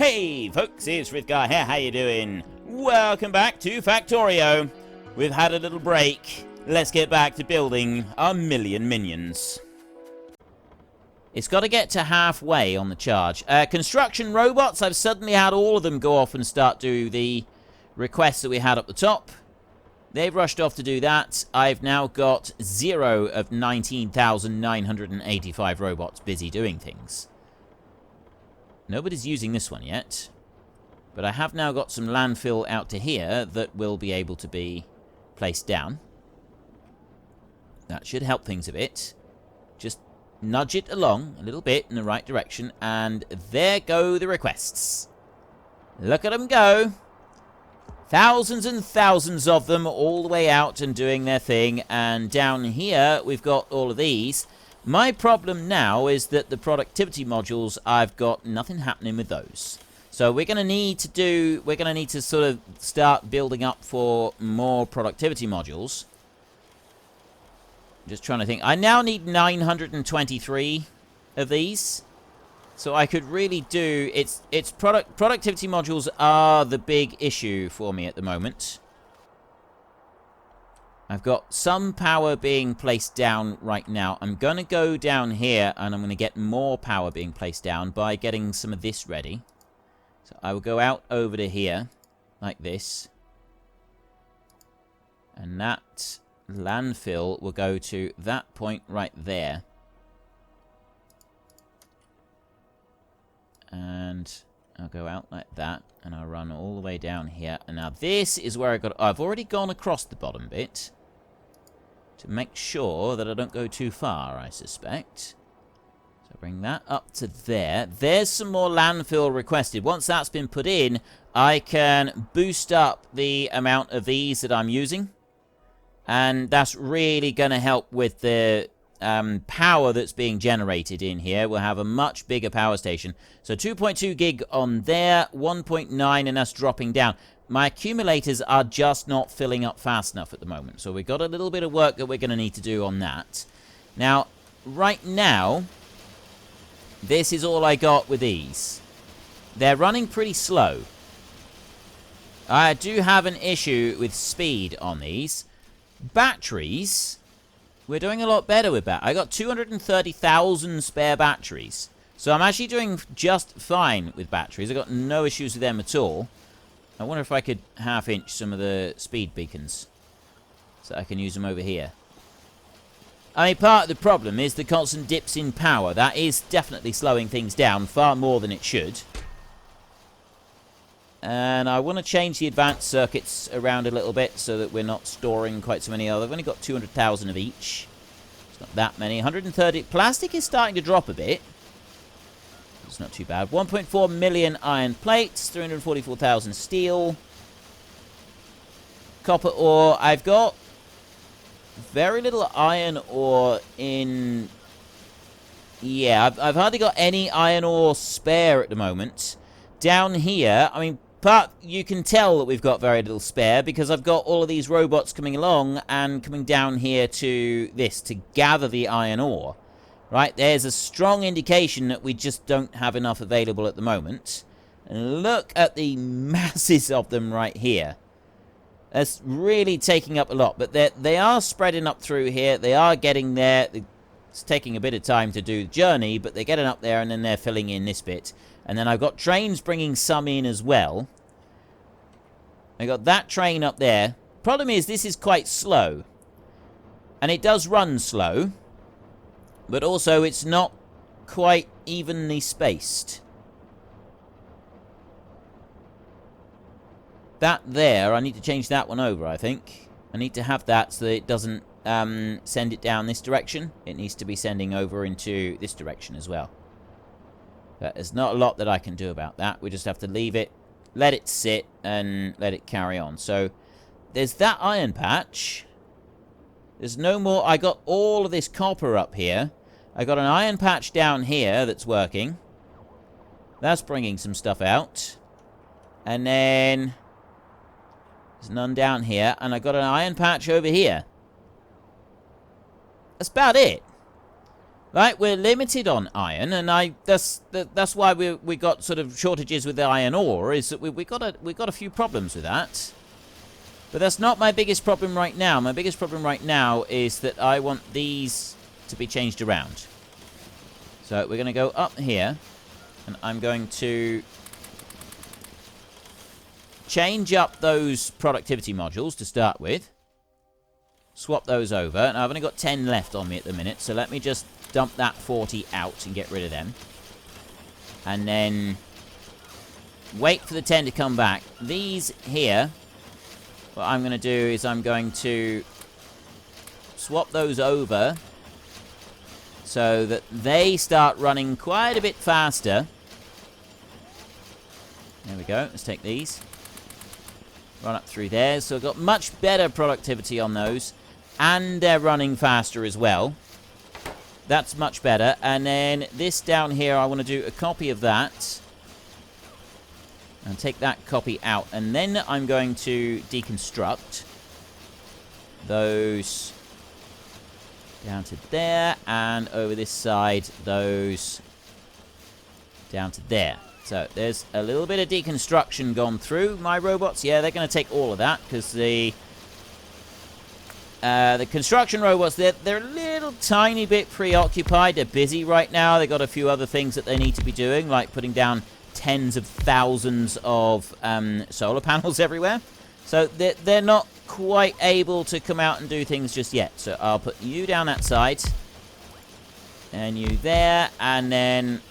Hey folks, it's Frithgar here, how you doing? Welcome back to Factorio. We've had a little break. Let's get back to building our million minions. It's got to get to halfway on the charge. Construction robots, I've suddenly had all of them go off and start do the requests that we had up the top. They've rushed off to do that. I've now got 0 of 19,985 robots busy doing things. Nobody's using this one yet. But I have now got some landfill out to here that will be able to be placed down. That should help things a bit. Just nudge it along a little bit in the right direction. And there go the requests. Look at them go. Thousands and thousands of them all the way out and doing their thing. And down here, we've got all of these. My problem now is that the productivity modules, I've got nothing happening with those. So we're going to need to sort of start building up for more productivity modules. Just trying to think. I now need 923 of these. So I could really do... productivity modules are the big issue for me at the moment. I've got some power being placed down right now. I'm going to go down here and I'm going to get more power being placed down by getting some of this ready. So I will go out over to here like this. And that landfill will go to that point right there. And I'll go out like that and I'll run all the way down here. And now this is where I've already gone across the bottom bit. To make sure that I don't go too far, I suspect. So bring that up to there. There's some more landfill requested. Once that's been put in, I can boost up the amount of these that I'm using. And that's really going to help with the power that's being generated in here. We'll have a much bigger power station. So 2.2 gig on there, 1.9, and that's dropping down. My accumulators are just not filling up fast enough at the moment. So we've got a little bit of work that we're going to need to do on that. Now, right now, this is all I got with these. They're running pretty slow. I do have an issue with speed on these. Batteries, we're doing a lot better with that. I got 230,000 spare batteries. So I'm actually doing just fine with batteries. I've got no issues with them at all. I wonder if I could half-inch some of the speed beacons so I can use them over here. I mean, part of the problem is the constant dips in power. That is definitely slowing things down far more than it should. And I want to change the advanced circuits around a little bit so that we're not storing quite so many other. I've only got 200,000 of each. It's not that many. 130. Plastic is starting to drop a bit. It's not too bad. 1.4 million iron plates, 344,000 steel. Copper ore. I've got very little iron ore in... Yeah, I've hardly got any iron ore spare at the moment. Down here, I mean, you can tell that we've got very little spare because I've got all of these robots coming along and coming down here to this, to gather the iron ore. Right, there's a strong indication that we just don't have enough available at the moment. And look at the masses of them right here. That's really taking up a lot. But they are spreading up through here. They are getting there. It's taking a bit of time to do the journey, but they're getting up there and then they're filling in this bit. And then I've got trains bringing some in as well. I got that train up there. Problem is, this is quite slow. And it does run slow. But also, it's not quite evenly spaced. That there, I need to change that one over, I think. I need to have that so that it doesn't send it down this direction. It needs to be sending over into this direction as well. But there's not a lot that I can do about that. We just have to leave it, let it sit, and let it carry on. So, there's that iron patch. There's no more. I got all of this copper up here. I got an iron patch down here that's working. That's bringing some stuff out. And then there's none down here. And I got an iron patch over here. That's about it. Right, we're limited on iron, and that's why we got sort of shortages with the iron ore. Is that we got a few problems with that. But that's not my biggest problem right now. My biggest problem right now is that I want these to be changed around. So we're going to go up here, and I'm going to change up those productivity modules to start with. Swap those over. And I've only got 10 left on me at the minute, so let me just dump that 40 out and get rid of them. And then wait for the 10 to come back. These here, what I'm going to do is I'm going to swap those over so that they start running quite a bit faster. There we go. Let's take these. Run up through there. So I've got much better productivity on those. And they're running faster as well. That's much better. And then this down here, I want to do a copy of that. And take that copy out. And then I'm going to deconstruct those down to there. And over this side, those down to there. So there's a little bit of deconstruction gone through my robots. Yeah, they're going to take all of that because the construction robots, they're a little tiny bit preoccupied. They're busy right now. They've got a few other things that they need to be doing, like putting down tens of thousands of solar panels everywhere. So they're not quite able to come out and do things just yet. So I'll put you down that side. And you there. And then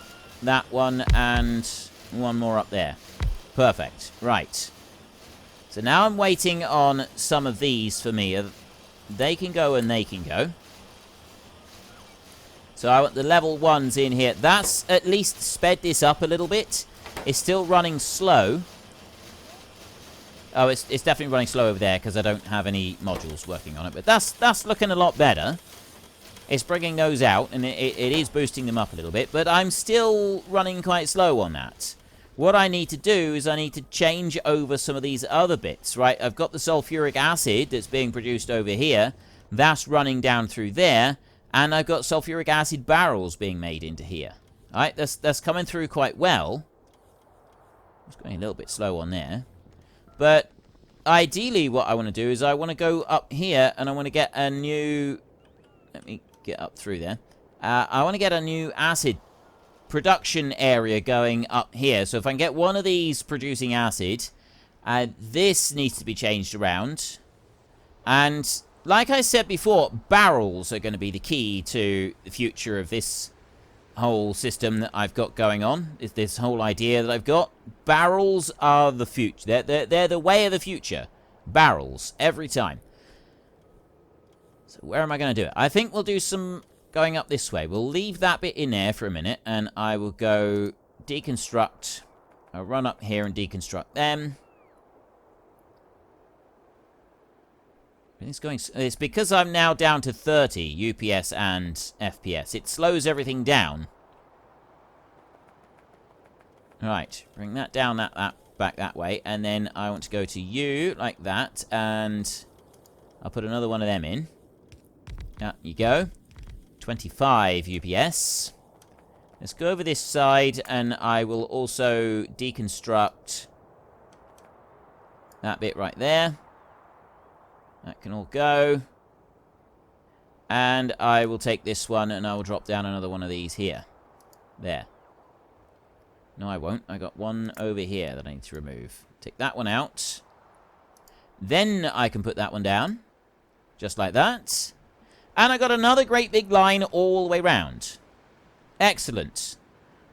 that one and one more up there. Perfect. Right. So now I'm waiting on some of these for me. They can go and they can go. So I want the level 1s in here. That's at least sped this up a little bit. It's still running slow. Oh, it's definitely running slow over there because I don't have any modules working on it. But that's looking a lot better. It's bringing those out, and it is boosting them up a little bit. But I'm still running quite slow on that. What I need to do is I need to change over some of these other bits, right? I've got the sulfuric acid that's being produced over here. That's running down through there. And I've got sulfuric acid barrels being made into here. All right, that's coming through quite well. It's going a little bit slow on there. But ideally what I want to do is I want to go up here and I want to get a new... Let me get up through there. I want to get a new acid production area going up here. So if I can get one of these producing acid, this needs to be changed around. And like I said before, barrels are going to be the key to the future of this whole system that I've got going on. Is this whole idea that I've got. Barrels are the future. They're the way of the future. Barrels, every time. So where am I going to do it? I think we'll do some going up this way. We'll leave that bit in there for a minute, and I will go deconstruct. I'll run up here and deconstruct them. It's because I'm now down to 30 UPS and FPS. It slows everything down. Right, bring that down back that way, and then I want to go to you like that, and I'll put another one of them in. There you go. 25 UPS. Let's go over this side, and I will also deconstruct that bit right there. That can all go. And I will take this one, and I will drop down another one of these here. There. No, I won't. I got one over here that I need to remove. Take that one out. Then I can put that one down. Just like that. And I got another great big line all the way round. Excellent.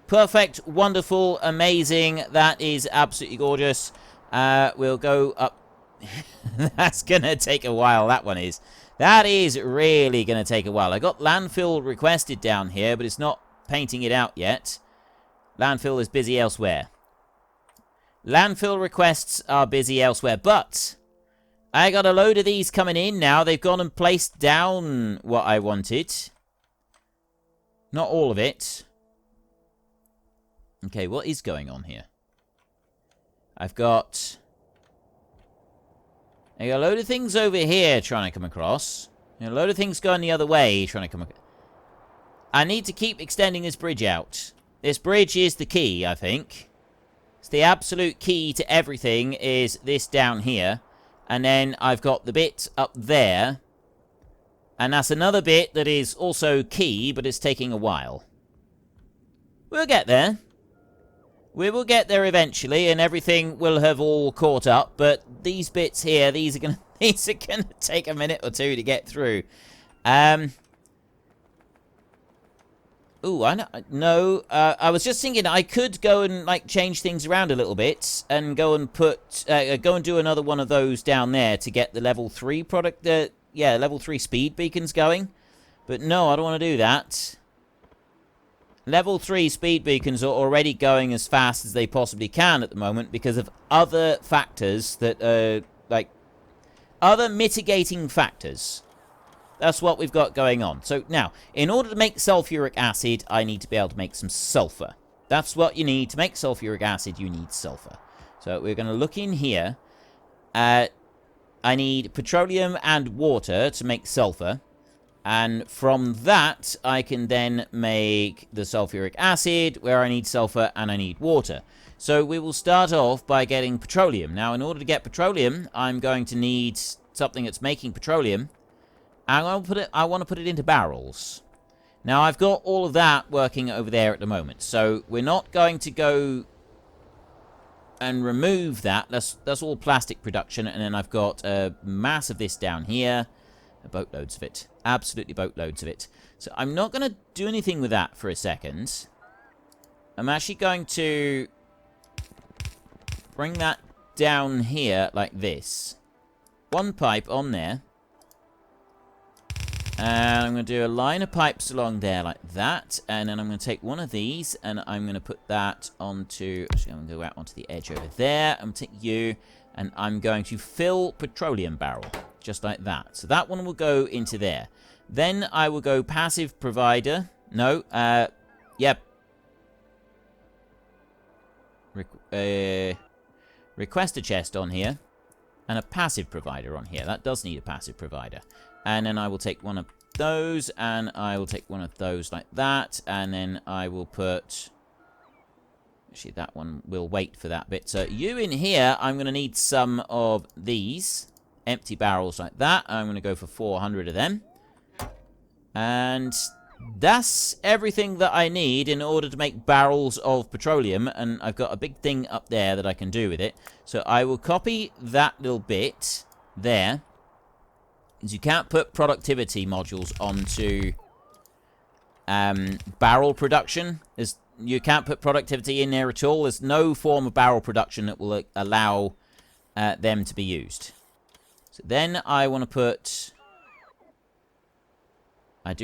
Perfect, wonderful, amazing. That is absolutely gorgeous. We'll go up. That's going to take a while, that one is. That is really going to take a while. I got landfill requested down here, but it's not painting it out yet. Landfill is busy elsewhere. Landfill requests are busy elsewhere, but I got a load of these coming in now. They've gone and placed down what I wanted. Not all of it. Okay, what is going on here? I've got a load of things over here trying to come across. A load of things going the other way trying to come across. I need to keep extending this bridge out. This bridge is the key, I think. It's the absolute key to everything is this down here. And then I've got the bit up there. And that's another bit that is also key, but it's taking a while. We'll get there. We will get there eventually, and everything will have all caught up. But these bits here, these are gonna take a minute or two to get through. Ooh, I was just thinking I could go and like change things around a little bit and go and do another one of those down there to get the level 3 product. Level 3 speed beacons going. But no, I don't want to do that. Level 3 speed beacons are already going as fast as they possibly can at the moment because of other factors that are, like, other mitigating factors. That's what we've got going on. So, now, in order to make sulfuric acid, I need to be able to make some sulfur. That's what you need. To make sulfuric acid, you need sulfur. So, we're going to look in here. I need petroleum and water to make sulfur. And from that, I can then make the sulfuric acid, where I need sulfur and I need water. So we will start off by getting petroleum. Now, in order to get petroleum, I'm going to need something that's making petroleum. And I want to put it into barrels. Now, I've got all of that working over there at the moment. So we're not going to go and remove that. That's all plastic production. And then I've got a mass of this down here. Boatloads of it. Absolutely boatloads of it. So I'm not going to do anything with that for a second. I'm actually going to bring that down here like this. One pipe on there. And I'm going to do a line of pipes along there like that. And then I'm going to take one of these and I'm going to put that onto... Actually, I'm going to go out onto the edge over there. I'm going to take you and I'm going to fill petroleum barrel. Just like that. So that one will go into there. Then I will go passive provider. No, yep. Request a chest on here. And a passive provider on here. That does need a passive provider. And then I will take one of those. And I will take one of those like that. And then I will put... Actually, that one will wait for that bit. So you in here, I'm going to need some of these. Empty barrels like that. I'm going to go for 400 of them. And that's everything that I need in order to make barrels of petroleum. And I've got a big thing up there that I can do with it. So I will copy that little bit there. Because you can't put productivity modules onto barrel production. You can't put productivity in there at all. There's no form of barrel production that will allow them to be used. So then I want to put... I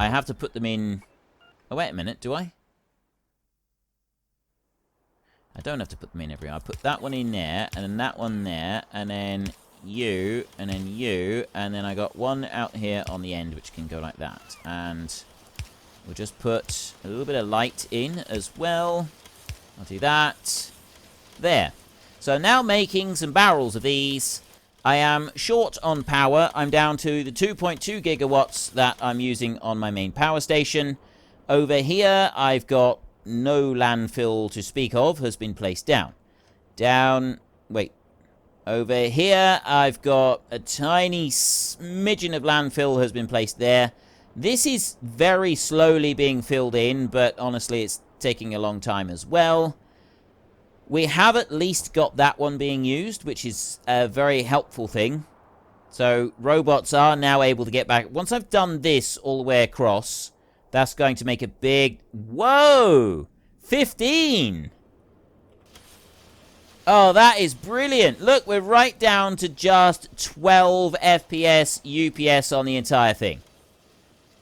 have to put them in... Oh, wait a minute, do I? I don't have to put them in everywhere. I put that one in there, and then that one there, and then you, and then you, and then I got one out here on the end, which can go like that. And we'll just put a little bit of light in as well. I'll do that. There. So now making some barrels of these... I am short on power. I'm down to the 2.2 gigawatts that I'm using on my main power station. Over here, I've got no landfill to speak of has been placed down. Over here, I've got a tiny smidgen of landfill has been placed there. This is very slowly being filled in, but honestly, it's taking a long time as well. We have at least got that one being used, which is a very helpful thing. So, robots are now able to get back. Once I've done this all the way across, that's going to make a big... Whoa! 15! Oh, that is brilliant. Look, we're right down to just 12 FPS UPS on the entire thing.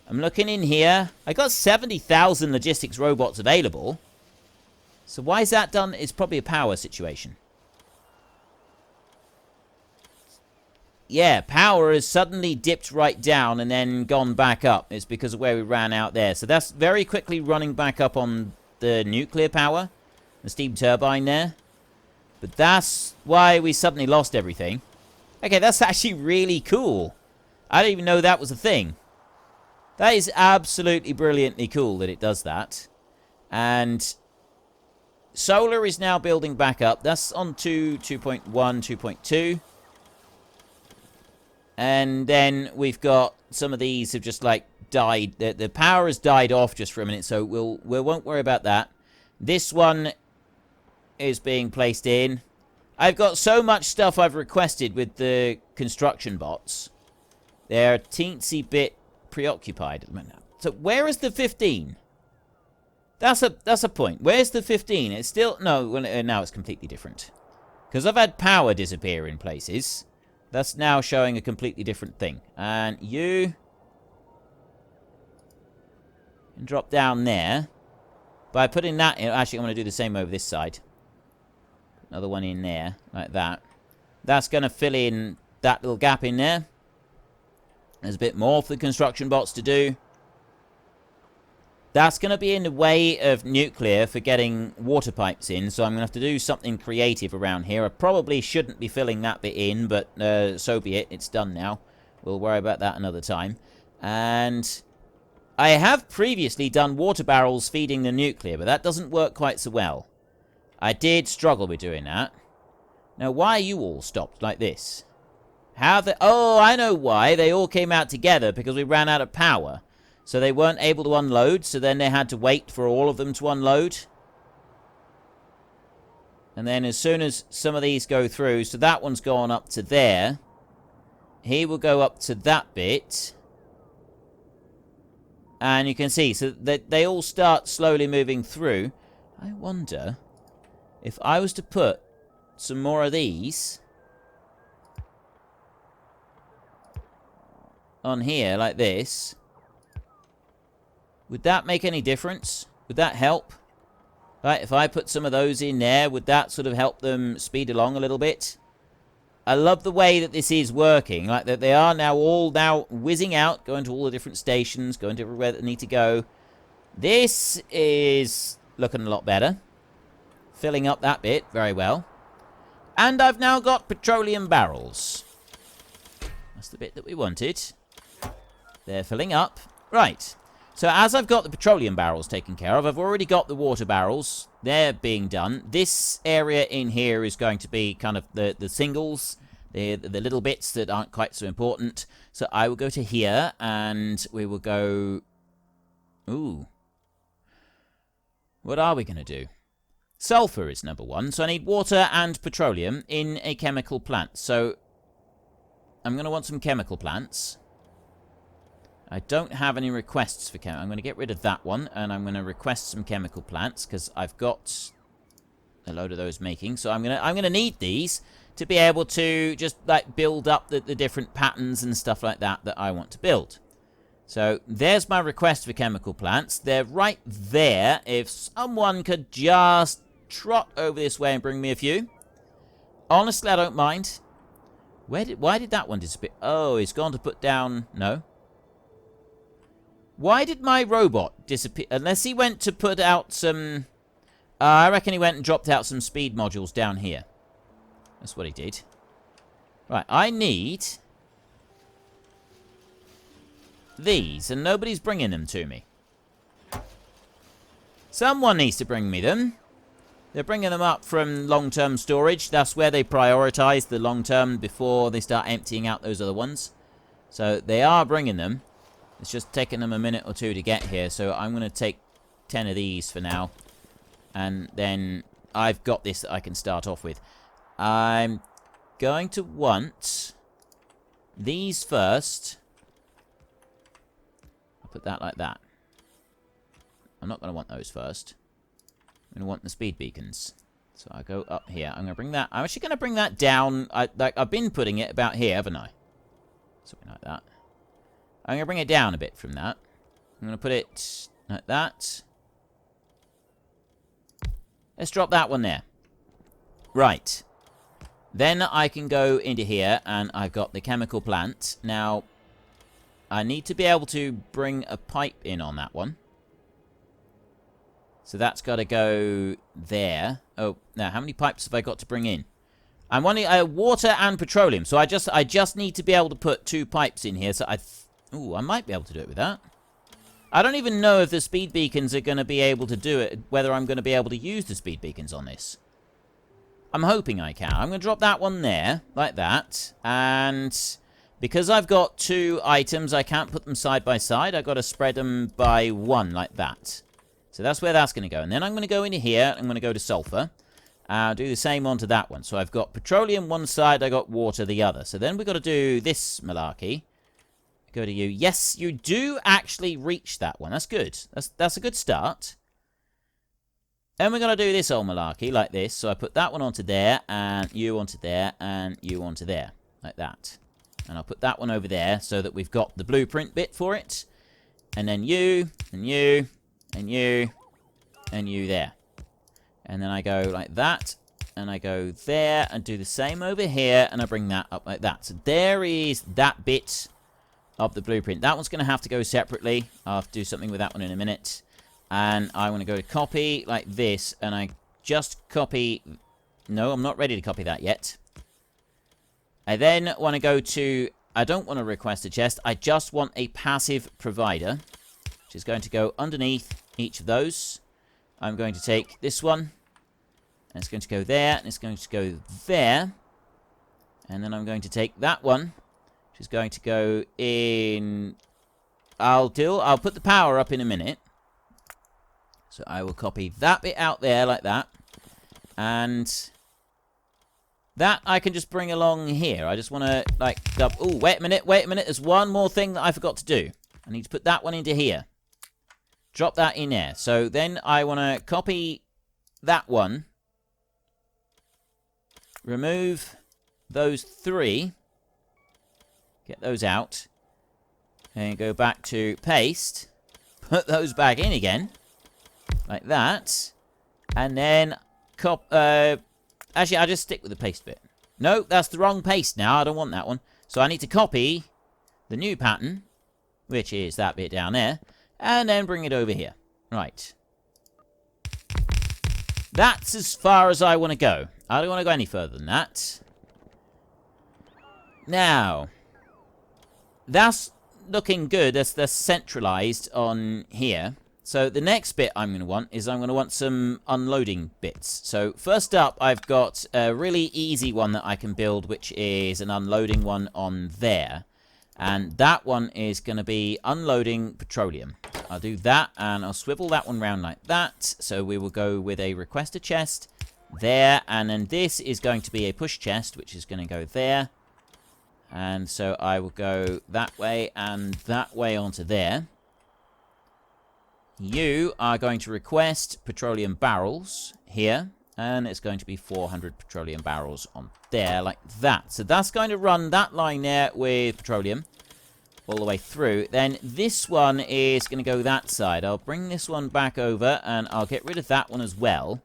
I'm looking in here. I got 70,000 logistics robots available. So why is that done? It's probably a power situation. Yeah, power has suddenly dipped right down and then gone back up. It's because of where we ran out there. So that's very quickly running back up on the nuclear power. The steam turbine there. But that's why we suddenly lost everything. Okay, that's actually really cool. I didn't even know that was a thing. That is absolutely brilliantly cool that it does that. And solar is now building back up. That's on 2.1, 2.2. And then we've got some of these have just like died. The power has died off just for a minute, so we won't worry about that. This one is being placed in. I've got so much stuff I've requested with the construction bots. They're a teensy bit preoccupied at the moment. So where is the 15? That's a point. Where's the 15? It's still... No, well, now it's completely different. Because I've had power disappear in places. That's now showing a completely different thing. And you can drop down there. By putting that in... Actually, I'm going to do the same over this side. Another one in there, like that. That's going to fill in that little gap in there. There's a bit more for the construction bots to do. That's going to be in the way of nuclear for getting water pipes in, so I'm going to have to do something creative around here. I probably shouldn't be filling that bit in, but so be it. It's done now. We'll worry about that another time. And I have previously done water barrels feeding the nuclear, but that doesn't work quite so well. I did struggle with doing that. Now, why are you all stopped like this? Oh, I know why. They all came out together because we ran out of power. So they weren't able to unload, so then they had to wait for all of them to unload. And then as soon as some of these go through, so that one's gone up to there. He will go up to that bit. And you can see, so they all start slowly moving through. I wonder... if I was to put some more of these on here, like this, would that make any difference? Would that help? Right, if I put some of those in there, would that sort of help them speed along a little bit? I love the way that this is working. Like, that they are now all whizzing out, going to all the different stations, going to everywhere that they need to go. This is looking a lot better. Filling up that bit very well. And I've now got petroleum barrels. That's the bit that we wanted. They're filling up. Right. So as I've got the petroleum barrels taken care of, I've already got the water barrels. They're being done. This area in here is going to be kind of the singles. The little bits that aren't quite so important. So I will go to here and we will go... Ooh. What are we going to do? Sulfur is number one, so I need water and petroleum in a chemical plant. So I'm going to want some chemical plants. I don't have any requests for I'm going to get rid of that one, and I'm going to request some chemical plants because I've got a load of those making. So I'm going to need these to be able to just like build up the different patterns and stuff like that I want to build. So there's my request for chemical plants. They're right there. If someone could just trot over this way and bring me a few. Honestly, I don't mind. Why did that one disappear? Oh, he's gone to put down... No. Why did my robot disappear? Unless he went to put out some... I reckon he went and dropped out some speed modules down here. That's what he did. Right, I need... these, and nobody's bringing them to me. Someone needs to bring me them. They're bringing them up from long-term storage. That's where they prioritize the long-term before they start emptying out those other ones. So they are bringing them. It's just taking them a minute or two to get here. So I'm going to take 10 of these for now. And then I've got this that I can start off with. I'm going to want these first. I'll put that like that. I'm not going to want those first. I'm going to want the speed beacons. So I go up here. I'm going to bring that... I'm actually going to bring that down. I've been putting it about here, haven't I? Something like that. I'm going to bring it down a bit from that. I'm going to put it like that. Let's drop that one there. Right. Then I can go into here, and I've got the chemical plant. Now, I need to be able to bring a pipe in on that one. So that's got to go there. Oh, now how many pipes have I got to bring in? I'm wanting water and petroleum. So I just need to be able to put 2 pipes in here. So I might be able to do it with that. I don't even know if the speed beacons are going to be able to do it, whether I'm going to be able to use the speed beacons on this. I'm hoping I can. I'm going to drop that one there, like that. And because I've got 2 items, I can't put them side by side. I've got to spread them by 1, like that. So that's where that's going to go. And then I'm going to go into here. I'm going to go to sulfur. I'll do the same onto that one. So I've got petroleum one side. I got water the other. So then we've got to do this malarkey. Go to you. Yes, you do actually reach that one. That's good. That's a good start. Then we're going to do this old malarkey like this. So I put that one onto there, and you onto there, and you onto there. Like that. And I'll put that one over there so that we've got the blueprint bit for it. And then you, and you, and you, and you there. And then I go like that, and I go there, and do the same over here, and I bring that up like that. So there is that bit of the blueprint. That one's going to have to go separately. I'll have to do something with that one in a minute. And I want to go to copy like this, and I just copy... No, I'm not ready to copy that yet. I then want to go to... I don't want to request a chest. I just want a passive provider, which is going to go underneath each of those. I'm going to take this one, and it's going to go there, and it's going to go there. And then I'm going to take that one, which is going to go in... I'll put the power up in a minute. So I will copy that bit out there like that. And that I can just bring along here. I just want to, like... Oh, wait a minute. There's one more thing that I forgot to do. I need to put that one into here. Drop that in there. So then I want to copy that one. Remove those 3. Get those out. And go back to paste. Put those back in again. Like that. And then... actually, I'll just stick with the paste bit. No, that's the wrong paste now. I don't want that one. So I need to copy the new pattern, which is that bit down there, and then bring it over here. Right. That's as far as I want to go. I don't want to go any further than that. Now, that's looking good. That's centralized on here. So the next bit I'm going to want is I'm going to want some unloading bits. So first up, I've got a really easy one that I can build, which is an unloading one on there. And that one is going to be unloading petroleum. I'll do that, and I'll swivel that one round like that. So we will go with a request a chest there. And then this is going to be a push chest, which is going to go there. And so I will go that way and that way onto there. You are going to request petroleum barrels here, and it's going to be 400 petroleum barrels on there, like that. So that's going to run that line there with petroleum all the way through. Then this one is going to go that side. I'll bring this one back over, and I'll get rid of that one as well.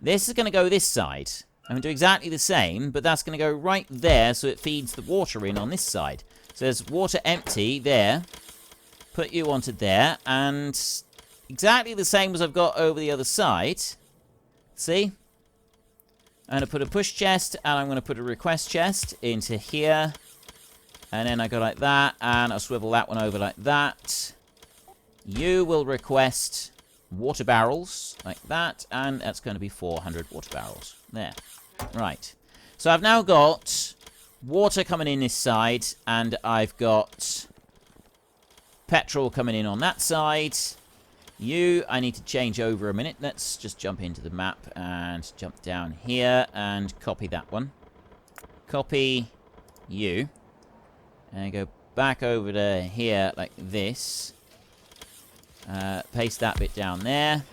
This is going to go this side. I'm going to do exactly the same, but that's going to go right there, so it feeds the water in on this side. So there's water empty there. Put you onto there, and exactly the same as I've got over the other side. See? I'm going to put a push chest, and I'm going to put a request chest into here. And then I go like that, and I'll swivel that one over like that. You will request water barrels, like that, and that's going to be 400 water barrels. There. Right. So I've now got water coming in this side, and I've got petrol coming in on that side. I need to change over a minute. Let's just jump into the map and jump down here and copy that one. Copy you. And go back over to here like this. Paste that bit down there.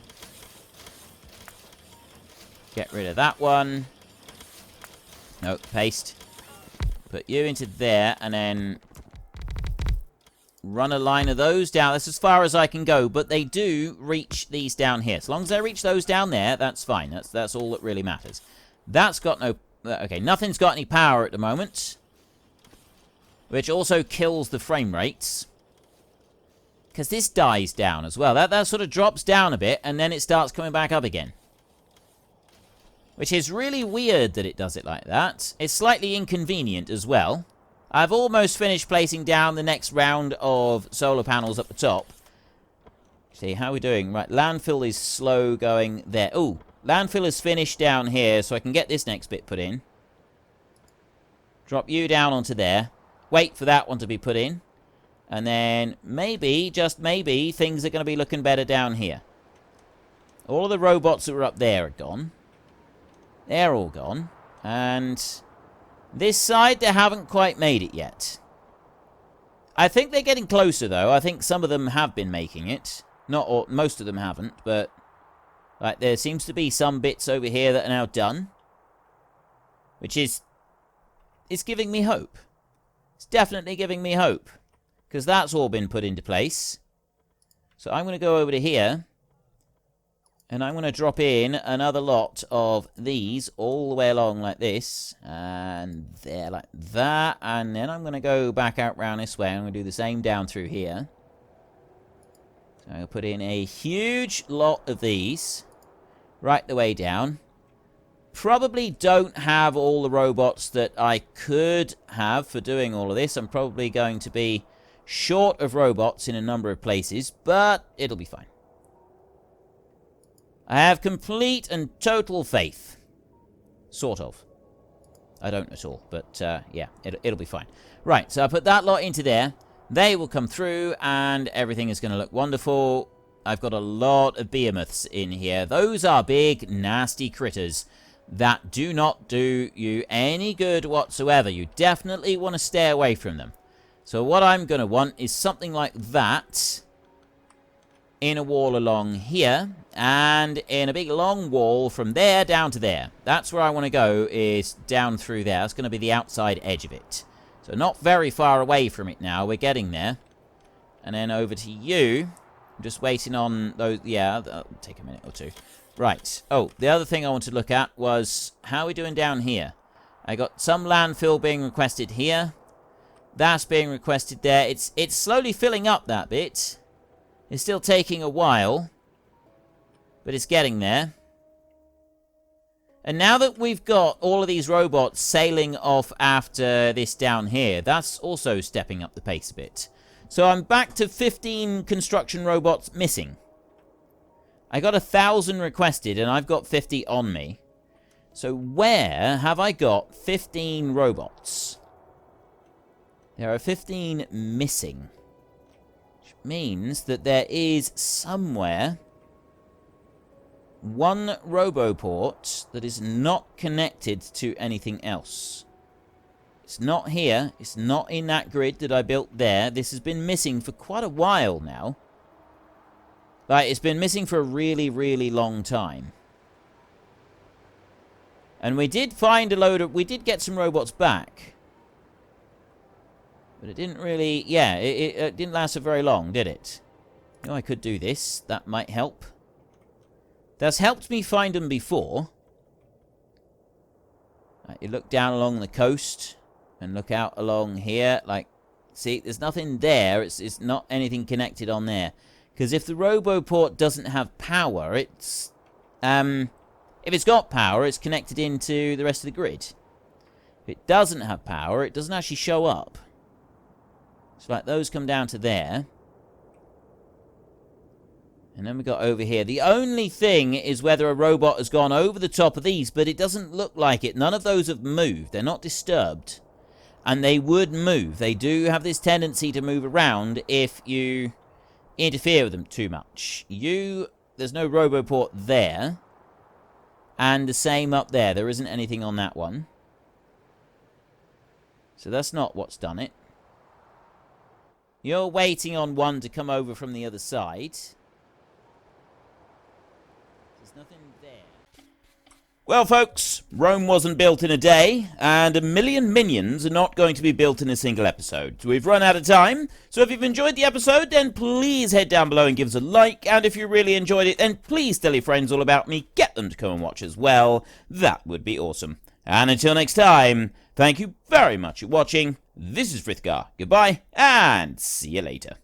Get rid of that one. No, paste. Put you into there, and then run a line of those down. That's as far as I can go, but they do reach these down here. As long as I reach those down there, that's fine. That's all that really matters. That's got no... Okay, nothing's got any power at the moment, which also kills the frame rates, because this dies down as well. That sort of drops down a bit, and then it starts coming back up again, which is really weird that it does it like that. It's slightly inconvenient as well. I've almost finished placing down the next round of solar panels up the top, See, how are we doing? Right, landfill is slow going there. Oh, landfill is finished down here, so I can get this next bit put in. Drop you down onto there. Wait for that one to be put in. And then maybe, just maybe, things are going to be looking better down here. All of the robots that were up there are gone. They're all gone. And this side, they haven't quite made it yet. I think they're getting closer, though. I think some of them have been making it. Not all, most of them haven't, but like there seems to be some bits over here that are now done. Which is... it's giving me hope. It's definitely giving me hope. Because that's all been put into place. So I'm going to go over to here. And I'm going to drop in another lot of these all the way along like this. And there like that. And then I'm going to go back out round this way. I'm going to do the same down through here. So I'm going to put in a huge lot of these. Right the way down. Probably don't have all the robots that I could have for doing all of this. I'm probably going to be short of robots in a number of places. But it'll be fine. I have complete and total faith. Sort of. I don't at all, but yeah, it'll be fine. Right, so I put that lot into there. They will come through, and everything is going to look wonderful. I've got a lot of behemoths in here. Those are big, nasty critters that do not do you any good whatsoever. You definitely want to stay away from them. So what I'm going to want is something like that in a wall along here, and in a big long wall from there down to there. That's where I want to go, is down through there. That's going to be the outside edge of it. So not very far away from it now. We're getting there. And then over to you. I'm just waiting on those. Yeah, that'll take a minute or two. Right. Oh, the other thing I want to look at was how are we doing down here? I got some landfill being requested here. That's being requested there. It's slowly filling up that bit. It's still taking a while, but it's getting there. And now that we've got all of these robots sailing off after this down here, that's also stepping up the pace a bit. So I'm back to 15 construction robots missing. I got 1,000 requested, and I've got 50 on me. So where have I got 15 robots? There are 15 missing. Means that there is somewhere one roboport that is not connected to anything else. It's not here. It's not in that grid that I built there. This has been missing for quite a while now. Like, it's been missing for a really, really long time. And we did find a load of... we did get some robots back. But it didn't really... yeah, it didn't last for very long, did it? You know, I could do this. That might help. That's helped me find them before. Right, you look down along the coast. And look out along here. Like, see, there's nothing there. It's not anything connected on there. Because if the roboport doesn't have power, it's... if it's got power, it's connected into the rest of the grid. If it doesn't have power, it doesn't actually show up. So like those come down to there. And then we got over here. The only thing is whether a robot has gone over the top of these, but it doesn't look like it. None of those have moved. They're not disturbed. And they would move. They do have this tendency to move around if you interfere with them too much. There's no roboport there. And the same up there. There isn't anything on that one. So that's not what's done it. You're waiting on one to come over from the other side. There's nothing there. Well, folks, Rome wasn't built in a day, and 1 million minions are not going to be built in a single episode. We've run out of time, so if you've enjoyed the episode, then please head down below and give us a like, and if you really enjoyed it, then please tell your friends all about me, get them to come and watch as well. That would be awesome. And until next time, thank you very much for watching. This is Frithgar. Goodbye, and see you later.